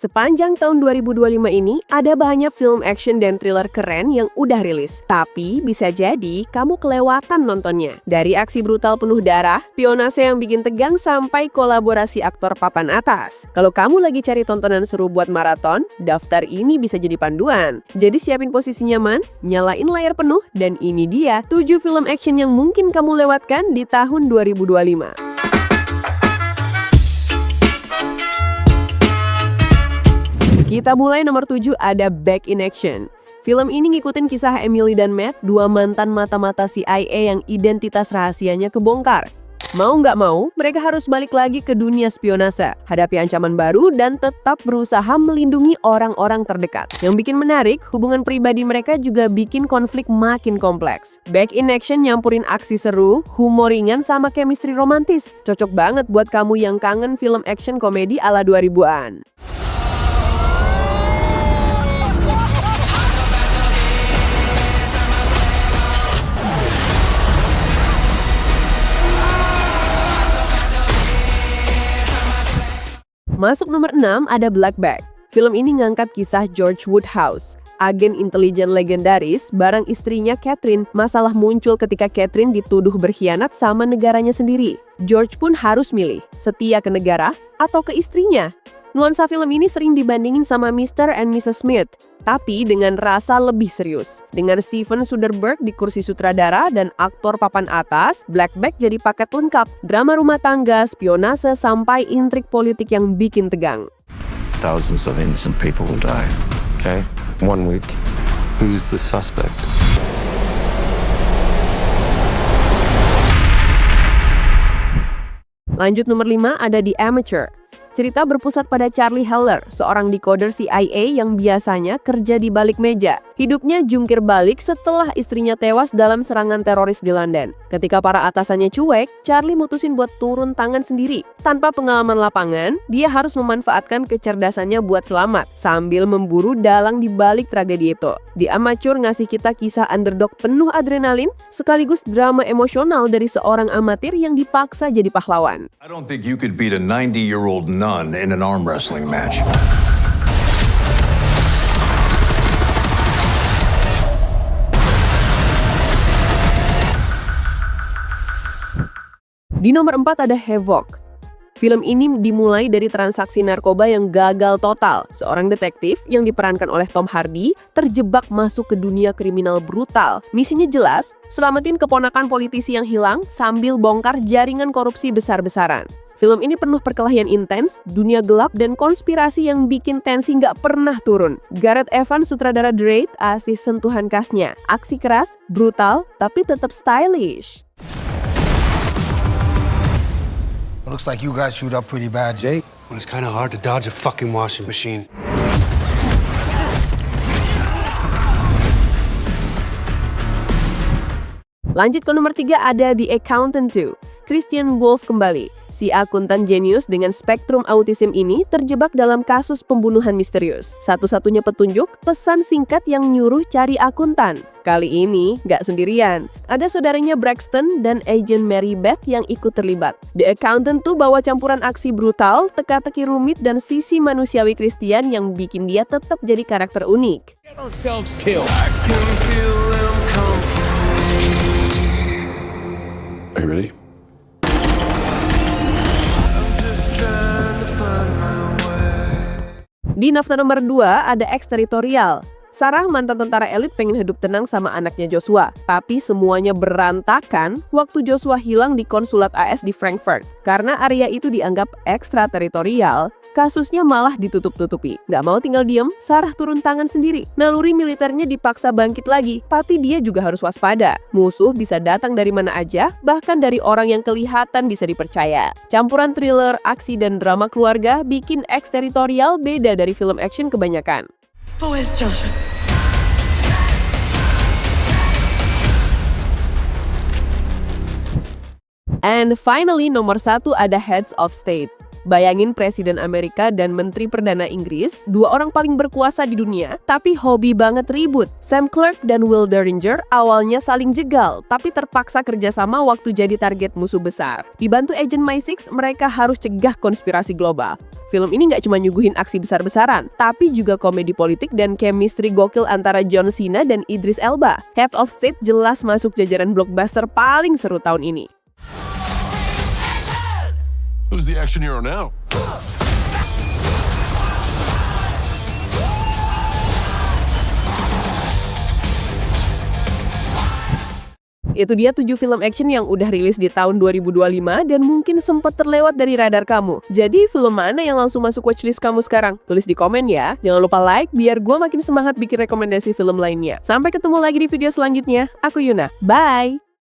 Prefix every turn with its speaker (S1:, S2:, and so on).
S1: Sepanjang tahun 2025 ini, ada banyak film action dan thriller keren yang udah rilis. Tapi, bisa jadi kamu kelewatan nontonnya. Dari aksi brutal penuh darah, spionase yang bikin tegang sampai kolaborasi aktor papan atas. Kalau kamu lagi cari tontonan seru buat maraton, daftar ini bisa jadi panduan. Jadi siapin posisi nyaman, nyalain layar penuh, dan ini dia 7 film action yang mungkin kamu lewatkan di tahun 2025. Kita mulai nomor 7 ada Back in Action. Film ini ngikutin kisah Emily dan Matt, dua mantan mata-mata CIA yang identitas rahasianya kebongkar. Mau nggak mau, mereka harus balik lagi ke dunia spionase, hadapi ancaman baru dan tetap berusaha melindungi orang-orang terdekat. Yang bikin menarik, hubungan pribadi mereka juga bikin konflik makin kompleks. Back in Action nyampurin aksi seru, humor ringan sama chemistry romantis. Cocok banget buat kamu yang kangen film action komedi ala 2000-an. Masuk nomor 6 ada Black Bag. Film ini ngangkat kisah George Woodhouse, agen intelijen legendaris bareng istrinya Catherine. Masalah muncul ketika Catherine dituduh berkhianat sama negaranya sendiri. George pun harus milih, setia ke negara atau ke istrinya. Nuansa film ini sering dibandingin sama Mr. and Mrs. Smith, tapi dengan rasa lebih serius. Dengan Steven Soderbergh di kursi sutradara dan aktor papan atas, Black Bag jadi paket lengkap. Drama rumah tangga, spionase, sampai intrik politik yang bikin tegang.
S2: Thousands of innocent people will die.
S3: Okay, 1 week. Who's the suspect?
S1: Lanjut nomor 5 ada The Amateur. Cerita berpusat pada Charlie Heller, seorang decoder CIA yang biasanya kerja di balik meja. Hidupnya jungkir balik setelah istrinya tewas dalam serangan teroris di London. Ketika para atasannya cuek, Charlie mutusin buat turun tangan sendiri. Tanpa pengalaman lapangan, dia harus memanfaatkan kecerdasannya buat selamat, sambil memburu dalang di balik tragedi itu. The Amateur ngasih kita kisah underdog penuh adrenalin, sekaligus drama emosional dari seorang amatir yang dipaksa jadi pahlawan.
S2: I don't think you could beat a 90-year-old nun in an arm wrestling match.
S1: Di nomor 4 ada Havoc. Film ini dimulai dari transaksi narkoba yang gagal total. Seorang detektif yang diperankan oleh Tom Hardy terjebak masuk ke dunia kriminal brutal. Misinya jelas, selamatin keponakan politisi yang hilang sambil bongkar jaringan korupsi besar-besaran. Film ini penuh perkelahian intens, dunia gelap, dan konspirasi yang bikin tensi nggak pernah turun. Gareth Evans, sutradara The Raid, asih sentuhan khasnya. Aksi keras, brutal, tapi tetap stylish.
S4: Looks like you guys shoot up pretty bad, Jake.
S3: Well, it's kind of hard to dodge a fucking washing machine.
S1: Lanjut ke nomor 3 ada The Accountant 2. Christian Wolff kembali. Si akuntan jenius dengan spektrum autism ini terjebak dalam kasus pembunuhan misterius. Satu-satunya petunjuk, pesan singkat yang nyuruh cari akuntan. Kali ini nggak sendirian. Ada saudaranya Braxton dan agent Mary Beth yang ikut terlibat. The Accountant tuh bawa campuran aksi brutal, teka-teki rumit, dan sisi manusiawi Christian yang bikin dia tetap jadi karakter unik.
S2: Are you ready?
S1: Di daftar nomor 2 ada Exterritorial. Sarah, mantan tentara elit, pengen hidup tenang sama anaknya Joshua. Tapi semuanya berantakan waktu Joshua hilang di konsulat AS di Frankfurt. Karena area itu dianggap ekstrateritorial, kasusnya malah ditutup-tutupi. Nggak mau tinggal diem, Sarah turun tangan sendiri. Naluri militernya dipaksa bangkit lagi, tapi dia juga harus waspada. Musuh bisa datang dari mana aja, bahkan dari orang yang kelihatan bisa dipercaya. Campuran thriller, aksi, dan drama keluarga bikin Exterritorial beda dari film action kebanyakan.
S5: Where's Joshua?
S1: And finally, nomor 1 ada Heads of State. Bayangin Presiden Amerika dan Menteri Perdana Inggris, dua orang paling berkuasa di dunia, tapi hobi banget ribut. Sam Clark dan Will Derringer awalnya saling jegal, tapi terpaksa kerjasama waktu jadi target musuh besar. Dibantu Agent My6, mereka harus cegah konspirasi global. Film ini nggak cuma nyuguhin aksi besar-besaran, tapi juga komedi politik dan chemistry gokil antara John Cena dan Idris Elba. Head of State jelas masuk jajaran blockbuster paling seru tahun ini.
S5: Who's the action hero now?
S1: Itu dia 7 film action yang udah rilis di tahun 2025 dan mungkin sempat terlewat dari radar kamu. Jadi film mana yang langsung masuk watchlist kamu sekarang? Tulis di komen ya. Jangan lupa like biar gue makin semangat bikin rekomendasi film lainnya. Sampai ketemu lagi di video selanjutnya. Aku Yuna. Bye!